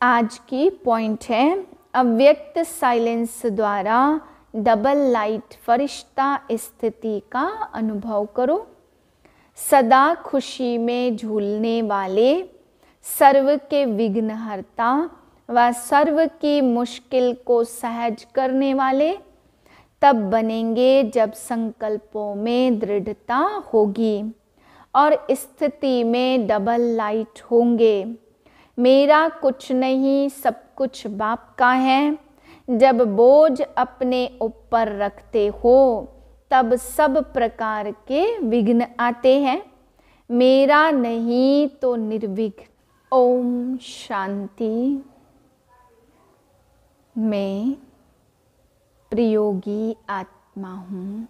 आज की पॉइंट है, अव्यक्त साइलेंस द्वारा डबल लाइट फरिश्ता स्थिति का अनुभव करो। सदा खुशी में झूलने वाले, सर्व के विघ्नहर्ता व सर्व की मुश्किल को सहज करने वाले तब बनेंगे जब संकल्पों में दृढ़ता होगी और स्थिति में डबल लाइट होंगे। मेरा कुछ नहीं, सब कुछ बाप का है। जब बोझ अपने ऊपर रखते हो तब सब प्रकार के विघ्न आते हैं। मेरा नहीं तो निर्विघ्न। ओम शांति। मैं प्रयोगी आत्मा हूँ।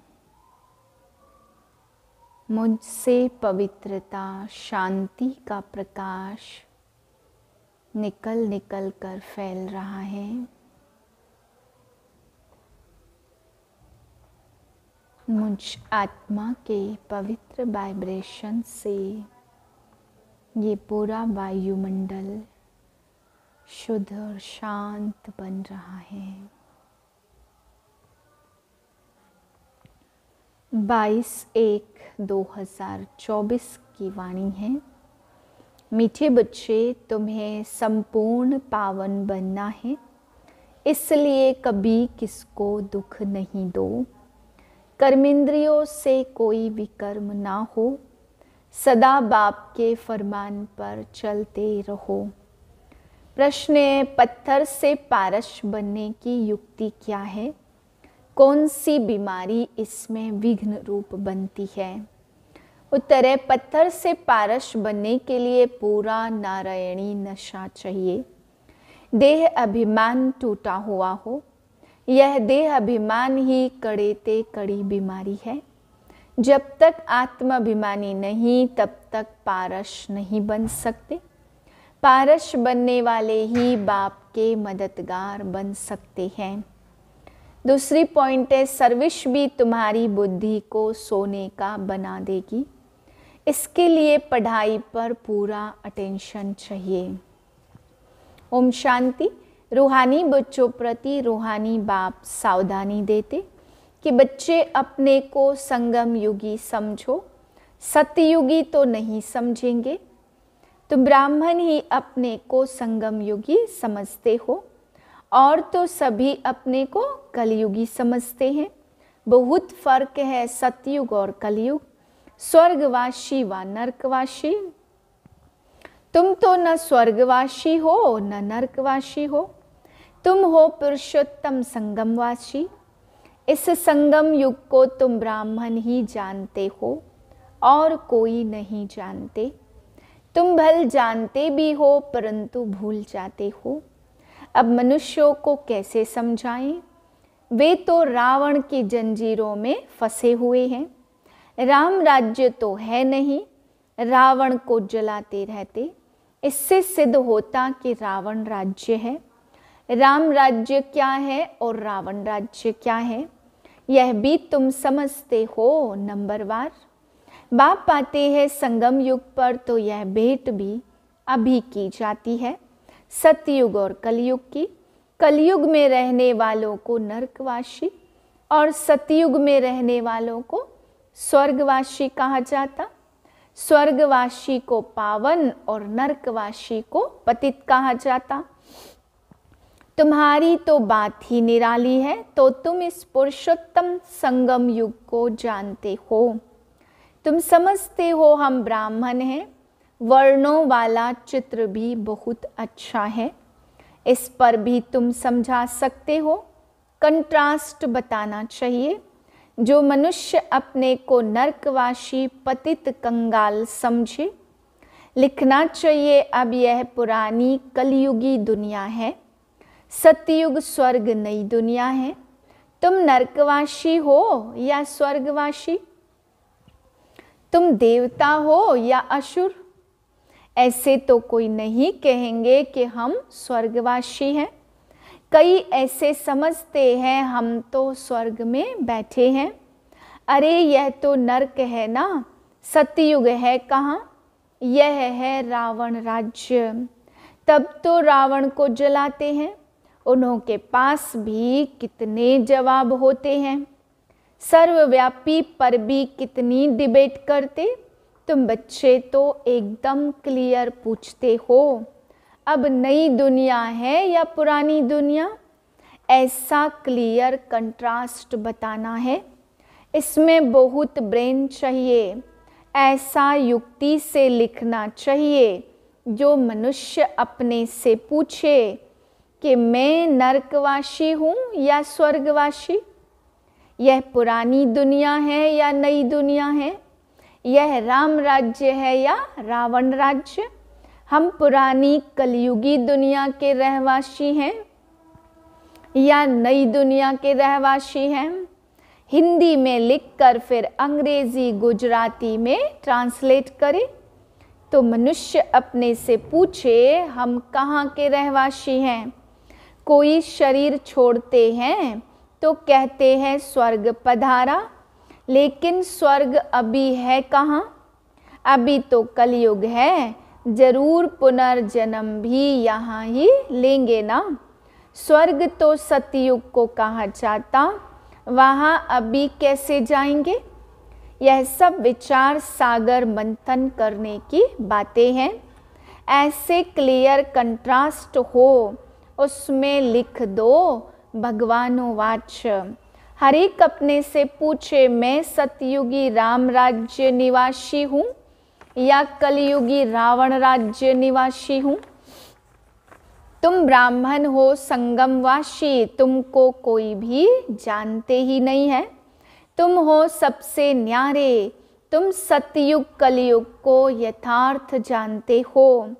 मुझसे पवित्रता, शांति का प्रकाश निकल निकल कर फैल रहा है। मुझ आत्मा के पवित्र वाइब्रेशन से ये पूरा वायुमंडल शुद्ध और शांत बन रहा है। 22/1/2024 की वाणी है। मीठे बच्चे, तुम्हें संपूर्ण पावन बनना है, इसलिए कभी किसको दुख नहीं दो। कर्मेंद्रियों से कोई विकर्म ना हो। सदा बाप के फरमान पर चलते रहो। प्रश्न है, पत्थर से पारस बनने की युक्ति क्या है? कौन सी बीमारी इसमें विघ्न रूप बनती है? उत्तर है, पत्थर से पारस बनने के लिए पूरा नारायणी नशा चाहिए। देह अभिमान टूटा हुआ हो। यह देह अभिमान ही कड़ेते कड़ी बीमारी है। जब तक आत्माभिमानी नहीं तब तक पारस नहीं बन सकते। पारस बनने वाले ही बाप के मददगार बन सकते हैं। दूसरी पॉइंट है, सर्विस भी तुम्हारी बुद्धि को सोने का बना देगी। इसके लिए पढ़ाई पर पूरा अटेंशन चाहिए। ओम शांति। रूहानी बच्चों प्रति रूहानी बाप सावधानी देते कि बच्चे अपने को संगम युगी समझो, सतयुगी तो नहीं समझेंगे। तुम ब्राह्मण ही अपने को संगम युगी समझते हो और तो सभी अपने को कलयुगी समझते हैं। बहुत फर्क है सतयुग और कलयुग, स्वर्गवासी व नरकवासी। तुम तो न स्वर्गवासी हो न नरकवासी हो, तुम हो पुरुषोत्तम संगमवासी। इस संगम युग को तुम ब्राह्मण ही जानते हो और कोई नहीं जानते। तुम भल जानते भी हो परंतु भूल जाते हो। अब मनुष्यों को कैसे समझाएं? वे तो रावण की जंजीरों में फंसे हुए हैं। राम राज्य तो है नहीं, रावण को जलाते रहते। इससे सिद्ध होता कि रावण राज्य है। राम राज्य क्या है और रावण राज्य क्या है, यह भी तुम समझते हो नंबरवार। बाप आते हैं संगम युग पर तो यह भेंट भी अभी की जाती है, सतयुग और कलयुग की। कलयुग में रहने वालों को नरकवासी और सतयुग में रहने वालों को स्वर्गवासी कहा जाता। स्वर्गवासी को पावन और नरकवासी को पतित कहा जाता। तुम्हारी तो बात ही निराली है, तो तुम इस पुरुषोत्तम संगम युग को जानते हो। तुम समझते हो हम ब्राह्मण हैं। वर्णों वाला चित्र भी बहुत अच्छा है, इस पर भी तुम समझा सकते हो। कंट्रास्ट बताना चाहिए। जो मनुष्य अपने को नरकवासी पतित कंगाल समझे, लिखना चाहिए अब यह पुरानी कलयुगी दुनिया है, सतयुग स्वर्ग नई दुनिया है। तुम नरकवासी हो या स्वर्गवासी? तुम देवता हो या असुर? ऐसे तो कोई नहीं कहेंगे कि हम स्वर्गवासी हैं। कई ऐसे समझते हैं हम तो स्वर्ग में बैठे हैं। अरे यह तो नरक है ना, सतयुग है कहाँ? यह है रावण राज्य। तब तो रावण को जलाते हैं। उन्होंने पास भी कितने जवाब होते हैं। सर्वव्यापी पर भी कितनी डिबेट करते। तुम बच्चे तो एकदम क्लियर पूछते हो, अब नई दुनिया है या पुरानी दुनिया। ऐसा क्लियर कंट्रास्ट बताना है, इसमें बहुत ब्रेन चाहिए। ऐसा युक्ति से लिखना चाहिए जो मनुष्य अपने से पूछे कि मैं नरकवासी हूँ या स्वर्गवासी, यह पुरानी दुनिया है या नई दुनिया है, यह राम राज्य है या रावण राज्य। हम पुरानी कलयुगी दुनिया के रहवासी हैं या नई दुनिया के रहवासी हैं। हिंदी में लिखकर फिर अंग्रेजी गुजराती में ट्रांसलेट करें तो मनुष्य अपने से पूछे हम कहाँ के रहवासी हैं। कोई शरीर छोड़ते हैं तो कहते हैं स्वर्ग पधारा, लेकिन स्वर्ग अभी है कहाँ। अभी तो कलयुग है, जरूर पुनर्जन्म भी यहाँ ही लेंगे ना। स्वर्ग तो सतयुग को कहा जाता, वहाँ अभी कैसे जाएंगे। यह सब विचार सागर मंथन करने की बातें हैं। ऐसे क्लियर कंट्रास्ट हो उसमें लिख दो भगवानोवाच। हर एक अपने से पूछे मैं सतयुगी राम राज्य निवासी हूँ या कलयुगी रावण राज्य निवासी हूँ। तुम ब्राह्मण हो संगमवासी, तुमको कोई भी जानते ही नहीं है। तुम हो सबसे न्यारे, तुम सतयुग कलयुग को यथार्थ जानते हो।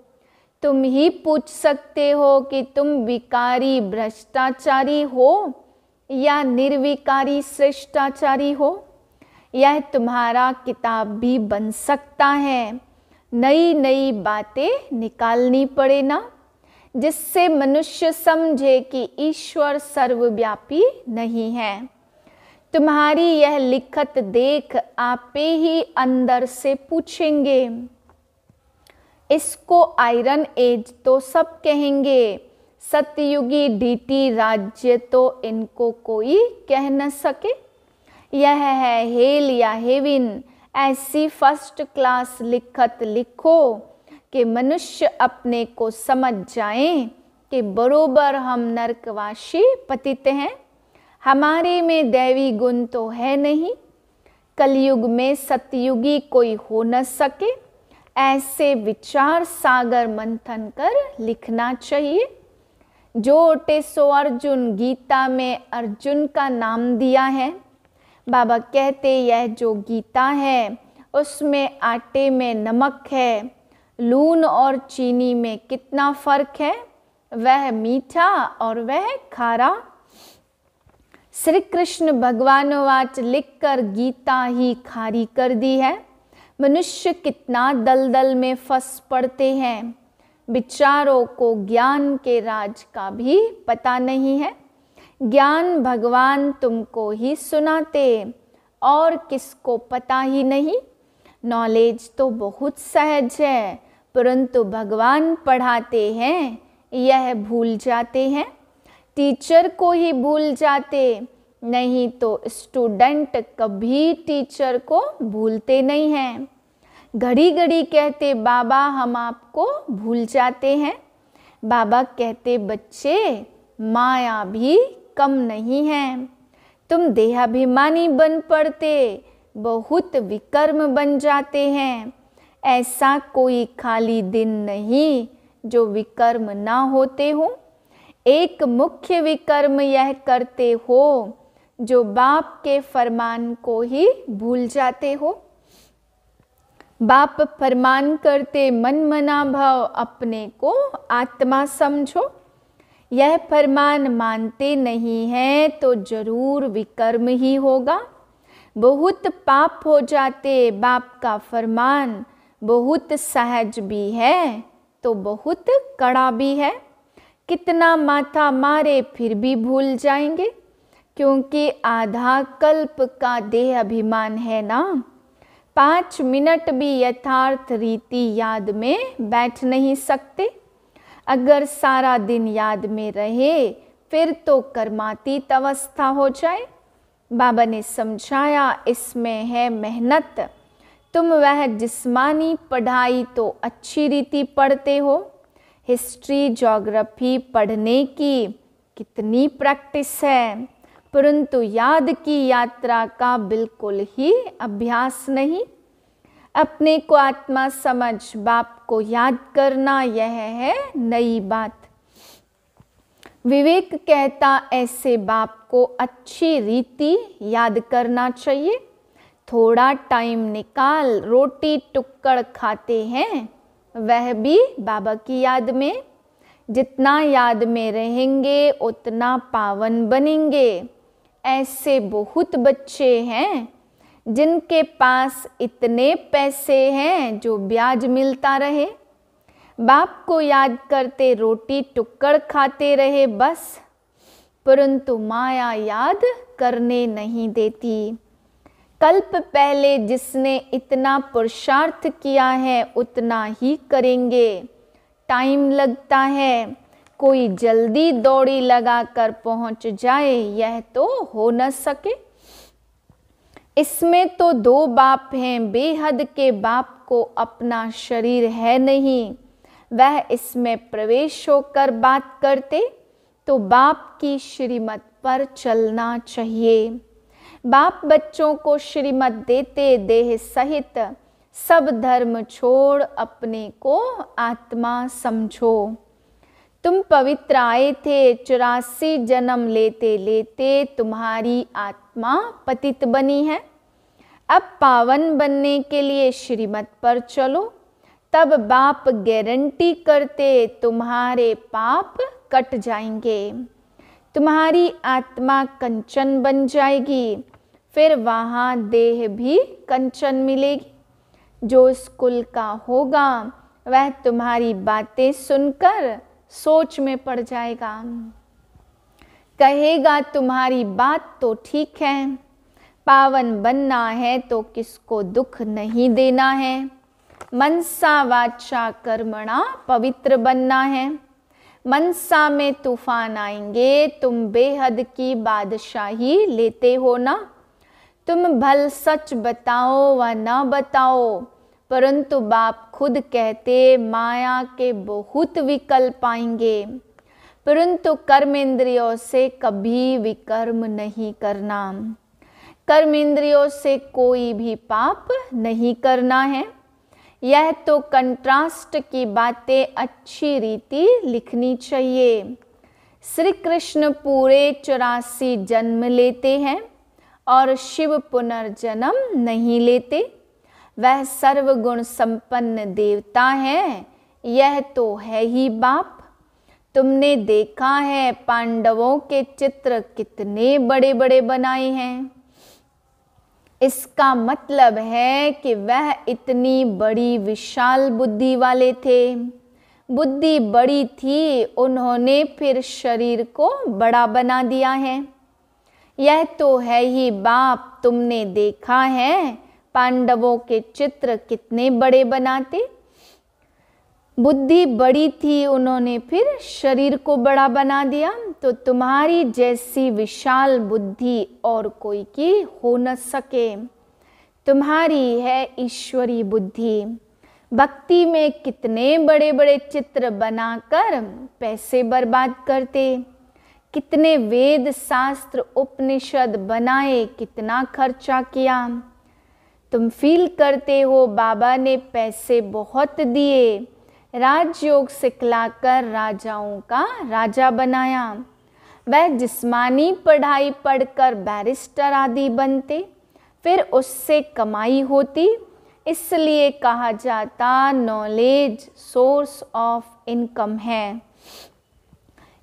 तुम ही पूछ सकते हो कि तुम विकारी भ्रष्टाचारी हो या निर्विकारी श्रेष्ठाचारी हो। यह तुम्हारा किताब भी बन सकता है। नई नई बातें निकालनी पड़े ना, जिससे मनुष्य समझे कि ईश्वर सर्वव्यापी नहीं है। तुम्हारी यह लिखत देख आपे ही अंदर से पूछेंगे। इसको आयरन एज तो सब कहेंगे, सतयुगी डीटी राज्य तो इनको कोई कह न सके। यह है हेल या हेविन, ऐसी फर्स्ट क्लास लिखत लिखो कि मनुष्य अपने को समझ जाएं कि बरोबर हम नरकवासी पतित हैं। हमारे में दैवी गुण तो है नहीं, कलयुग में सतयुगी कोई हो न सके। ऐसे विचार सागर मंथन कर लिखना चाहिए। जो ओटे सो अर्जुन, गीता में अर्जुन का नाम दिया है। बाबा कहते यह जो गीता है उसमें आटे में नमक है, लून और चीनी में कितना फर्क है, वह मीठा और वह खारा। श्री कृष्ण भगवानोवाच लिखकर गीता ही खारी कर दी है। मनुष्य कितना दलदल में फंस पड़ते हैं। विचारों को ज्ञान के राज का भी पता नहीं है। ज्ञान भगवान तुमको ही सुनाते और किसको पता ही नहीं। नॉलेज तो बहुत सहज है, परंतु भगवान पढ़ाते हैं यह भूल जाते हैं। टीचर को ही भूल जाते, नहीं तो स्टूडेंट कभी टीचर को भूलते नहीं हैं। घड़ी घड़ी कहते बाबा हम आपको भूल जाते हैं। बाबा कहते बच्चे माया भी कम नहीं है। तुम देहाभिमानी बन पड़ते, बहुत विकर्म बन जाते हैं। ऐसा कोई खाली दिन नहीं जो विकर्म ना होते हो। एक मुख्य विकर्म यह करते हो जो बाप के फरमान को ही भूल जाते हो। बाप फरमान करते मन मना भाव अपने को आत्मा समझो। यह फरमान मानते नहीं है तो जरूर विकर्म ही होगा। बहुत पाप हो जाते, बाप का फरमान बहुत सहज भी है तो बहुत कड़ा भी है। कितना माथा मारे फिर भी भूल जाएंगे, क्योंकि आधा कल्प का देह अभिमान है ना। 5 मिनट भी यथार्थ रीति याद में बैठ नहीं सकते। अगर सारा दिन याद में रहे फिर तो कर्मातीत अवस्था हो जाए। बाबा ने समझाया, इसमें है मेहनत। तुम वह जिस्मानी पढ़ाई तो अच्छी रीति पढ़ते हो, हिस्ट्री ज्योग्राफी पढ़ने की कितनी प्रैक्टिस है, परंतु याद की यात्रा का बिल्कुल ही अभ्यास नहीं। अपने को आत्मा समझ बाप को याद करना, यह है नई बात। विवेक कहता, ऐसे बाप को अच्छी रीति याद करना चाहिए। थोड़ा टाइम निकाल रोटी टुक्कड़ खाते हैं, वह भी बाबा की याद में। जितना याद में रहेंगे उतना पावन बनेंगे। ऐसे बहुत बच्चे हैं जिनके पास इतने पैसे हैं जो ब्याज मिलता रहे, बाप को याद करते रोटी टुक्कड़ खाते रहे बस, परंतु माया याद करने नहीं देती। कल्प पहले जिसने इतना पुरुषार्थ किया है उतना ही करेंगे। टाइम लगता है, कोई जल्दी दौड़ी लगाकर पहुंच जाए यह तो हो न सके। इसमें तो दो बाप हैं, बेहद के बाप को अपना शरीर है नहीं, वह इसमें प्रवेश होकर बात करते तो बाप की श्रीमत पर चलना चाहिए। बाप बच्चों को श्रीमत देते, देह सहित सब धर्म छोड़ अपने को आत्मा समझो। तुम पवित्र आए थे, 84 जन्म लेते लेते तुम्हारी आत्मा पतित बनी है। अब पावन बनने के लिए श्रीमत पर चलो, तब बाप गारंटी करते तुम्हारे पाप कट जाएंगे, तुम्हारी आत्मा कंचन बन जाएगी, फिर वहाँ देह भी कंचन मिलेगी। जो स्कूल का होगा वह तुम्हारी बातें सुनकर सोच में पड़ जाएगा, कहेगा तुम्हारी बात तो ठीक है, पावन बनना है तो किसको दुख नहीं देना है, मनसा वाचा कर्मणा पवित्र बनना है। मनसा में तूफान आएंगे, तुम बेहद की बादशाही लेते हो ना। तुम भल सच बताओ व न बताओ, परंतु बाप खुद कहते माया के बहुत विकल्प आएंगे, परंतु कर्म इंद्रियों से कभी विकर्म नहीं करना। कर्म इंद्रियों से कोई भी पाप नहीं करना है। यह तो कंट्रास्ट की बातें अच्छी रीति लिखनी चाहिए। श्री कृष्ण पूरे 84 जन्म लेते हैं और शिव पुनर्जन्म नहीं लेते। वह सर्वगुण संपन्न देवता है, यह तो है ही बाप। तुमने देखा है पांडवों के चित्र कितने बड़े बड़े बनाए हैं, इसका मतलब है कि वह इतनी बड़ी विशाल बुद्धि वाले थे। बुद्धि बड़ी थी, उन्होंने फिर शरीर को बड़ा बना दिया है। यह तो है ही बाप। तुमने देखा है पांडवों के चित्र कितने बड़े बनाते, बुद्धि बड़ी थी, उन्होंने फिर शरीर को बड़ा बना दिया। तो तुम्हारी जैसी विशाल बुद्धि और कोई की हो न सके। तुम्हारी है ईश्वरी बुद्धि। भक्ति में कितने बड़े बड़े चित्र बनाकर पैसे बर्बाद करते, कितने वेद शास्त्र उपनिषद बनाए, कितना खर्चा किया। तुम फील करते हो बाबा ने पैसे बहुत दिए, राजयोग सिखलाकर राजाओं का राजा बनाया। वह जिस्मानी पढ़ाई पढ़कर बैरिस्टर आदि बनते, फिर उससे कमाई होती। इसलिए कहा जाता नॉलेज सोर्स ऑफ इनकम है।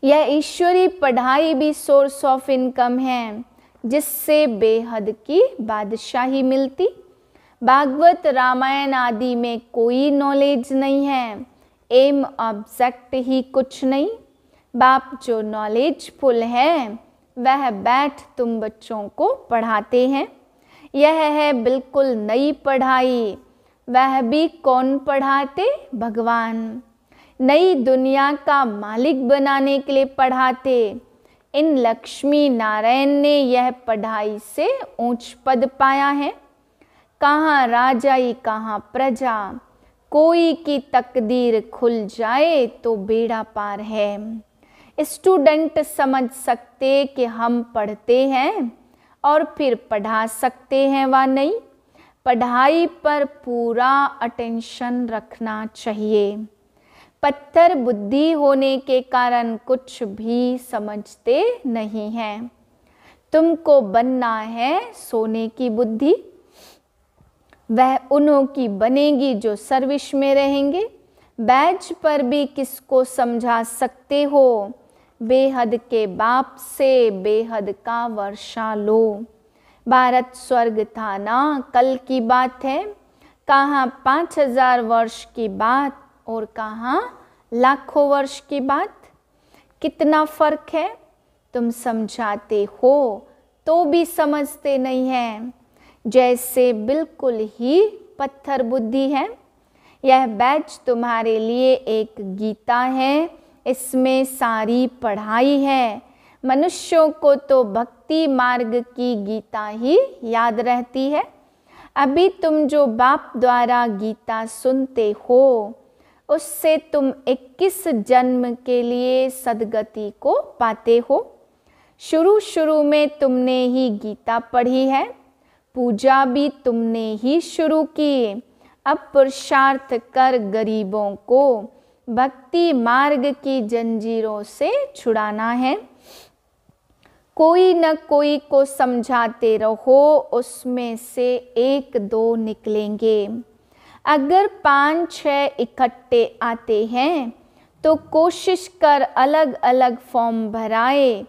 यह ईश्वरी पढ़ाई भी सोर्स ऑफ इनकम है, जिससे बेहद की बादशाही मिलती। भागवत रामायण आदि में कोई नॉलेज नहीं है, एम ऑब्जेक्ट ही कुछ नहीं। बाप जो नॉलेजफुल है वह बैठ तुम बच्चों को पढ़ाते हैं। यह है बिल्कुल नई पढ़ाई। वह भी कौन पढ़ाते? भगवान। नई दुनिया का मालिक बनाने के लिए पढ़ाते। इन लक्ष्मी नारायण ने यह पढ़ाई से ऊंच पद पाया है। कहाँ राजाई कहाँ प्रजा, कोई की तकदीर खुल जाए तो बेड़ा पार है। स्टूडेंट समझ सकते कि हम पढ़ते हैं और फिर पढ़ा सकते हैं व नहीं। पढ़ाई पर पूरा अटेंशन रखना चाहिए। पत्थर बुद्धि होने के कारण कुछ भी समझते नहीं हैं। तुमको बनना है सोने की बुद्धि, वह उन्हों की बनेगी जो सर्विस में रहेंगे। बैच पर भी किसको समझा सकते हो, बेहद के बाप से बेहद का वर्षा लो। भारत स्वर्ग था ना, कल की बात है। कहाँ 5000 वर्ष की बात और कहाँ लाखों वर्ष की बात। कितना फर्क है। तुम समझाते हो तो भी समझते नहीं हैं, जैसे बिल्कुल ही पत्थर बुद्धि है। यह बैच तुम्हारे लिए एक गीता है, इसमें सारी पढ़ाई है। मनुष्यों को तो भक्ति मार्ग की गीता ही याद रहती है। अभी तुम जो बाप द्वारा गीता सुनते हो, उससे तुम 21 जन्म के लिए सद्गति को पाते हो। शुरू शुरू में तुमने ही गीता पढ़ी है, पूजा भी तुमने ही शुरू की। अब पुरुषार्थ कर गरीबों को भक्ति मार्ग की जंजीरों से छुड़ाना है। कोई न कोई को समझाते रहो, उसमें से 1-2 निकलेंगे। अगर 5-6 इकट्ठे आते हैं तो कोशिश कर अलग अलग फॉर्म भराए,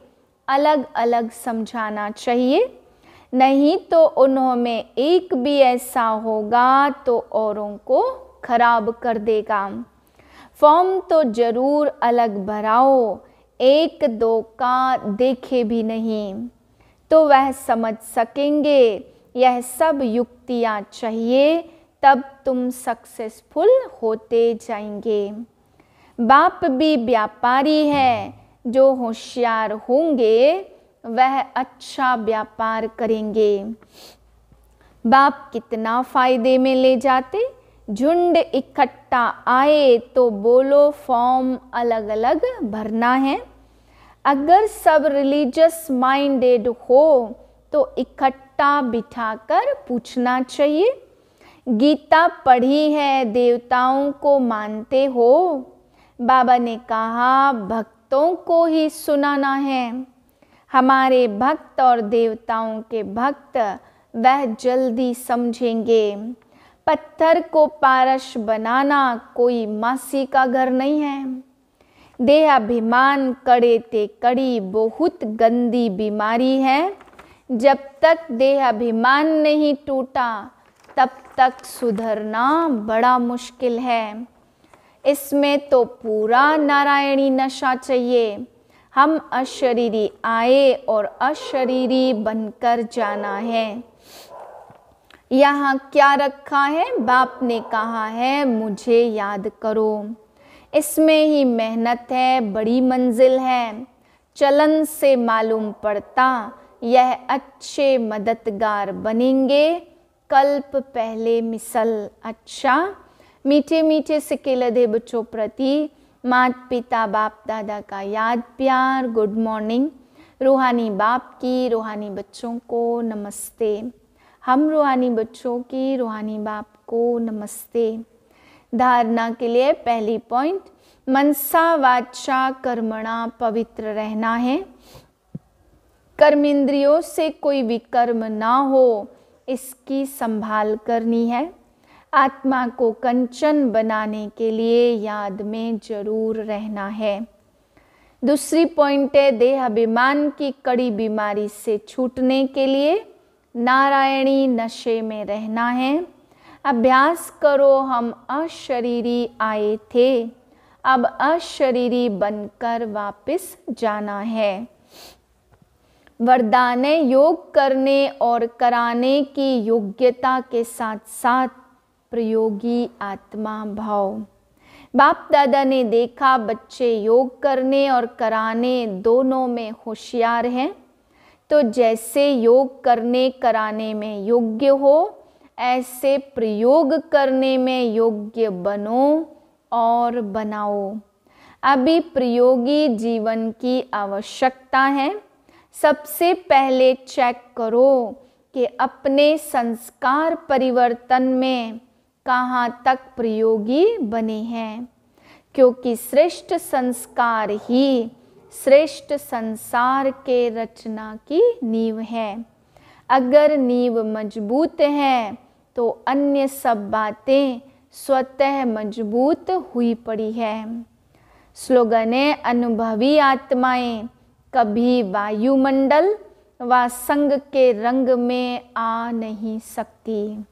अलग अलग समझाना चाहिए। नहीं तो उन्हों में एक भी ऐसा होगा तो औरों को खराब कर देगा। फॉर्म तो जरूर अलग भराओ, 1-2 का देखे भी नहीं तो वह समझ सकेंगे। यह सब युक्तियाँ चाहिए, तब तुम सक्सेसफुल होते जाएंगे। बाप भी व्यापारी है, जो होशियार होंगे वह अच्छा व्यापार करेंगे। बाप कितना फायदे में ले जाते। झुंड इकट्ठा आए तो बोलो फॉर्म अलग अलग भरना है। अगर सब रिलीजियस माइंडेड हो तो इकट्ठा बिठाकर पूछना चाहिए, गीता पढ़ी है, देवताओं को मानते हो? बाबा ने कहा भक्तों को ही सुनाना है। हमारे भक्त और देवताओं के भक्त वह जल्दी समझेंगे। पत्थर को पारस बनाना कोई मासी का घर नहीं है। देहाभिमान कड़े ते कड़ी बहुत गंदी बीमारी है। जब तक देहाभिमान नहीं टूटा तब तक सुधरना बड़ा मुश्किल है। इसमें तो पूरा नारायणी नशा चाहिए। हम अशरीरी आए और अशरीरी बनकर जाना है। यहाँ क्या रखा है? बाप ने कहा है मुझे याद करो। इसमें ही मेहनत है, बड़ी मंजिल है। चलन से मालूम पड़ता यह अच्छे मददगार बनेंगे। कल्प पहले मिसल। अच्छा, मीठे मीठे सिक्के लदे बच्चों प्रति माता पिता बाप दादा का याद प्यार। Good morning. रूहानी बाप की रूहानी बच्चों को नमस्ते। हम रूहानी बच्चों की रूहानी बाप को नमस्ते। धारणा के लिए पहली पॉइंट, मनसा वाचा कर्मणा पवित्र रहना है। कर्मेंद्रियों से कोई विकर्म ना हो, इसकी संभाल करनी है। आत्मा को कंचन बनाने के लिए याद में जरूर रहना है। दूसरी पॉइंट है, देह अभिमान की कड़ी बीमारी से छूटने के लिए नारायणी नशे में रहना है। अभ्यास करो, हम अशरीरी आए थे, अब अशरीरी बनकर वापस जाना है। वरदान योग करने और कराने की योग्यता के साथ साथ प्रयोगी आत्मा भाव। बाप दादा ने देखा बच्चे योग करने और कराने दोनों में होशियार हैं, तो जैसे योग करने कराने में योग्य हो, ऐसे प्रयोग करने में योग्य बनो और बनाओ। अभी प्रयोगी जीवन की आवश्यकता है। सबसे पहले चेक करो कि अपने संस्कार परिवर्तन में कहाँ तक प्रयोगी बने हैं, क्योंकि श्रेष्ठ संस्कार ही श्रेष्ठ संसार के रचना की नींव है। अगर नींव मजबूत है तो अन्य सब बातें स्वतः मजबूत हुई पड़ी है। स्लोगन है, अनुभवी आत्माएं कभी वायुमंडल व संग के रंग में आ नहीं सकती।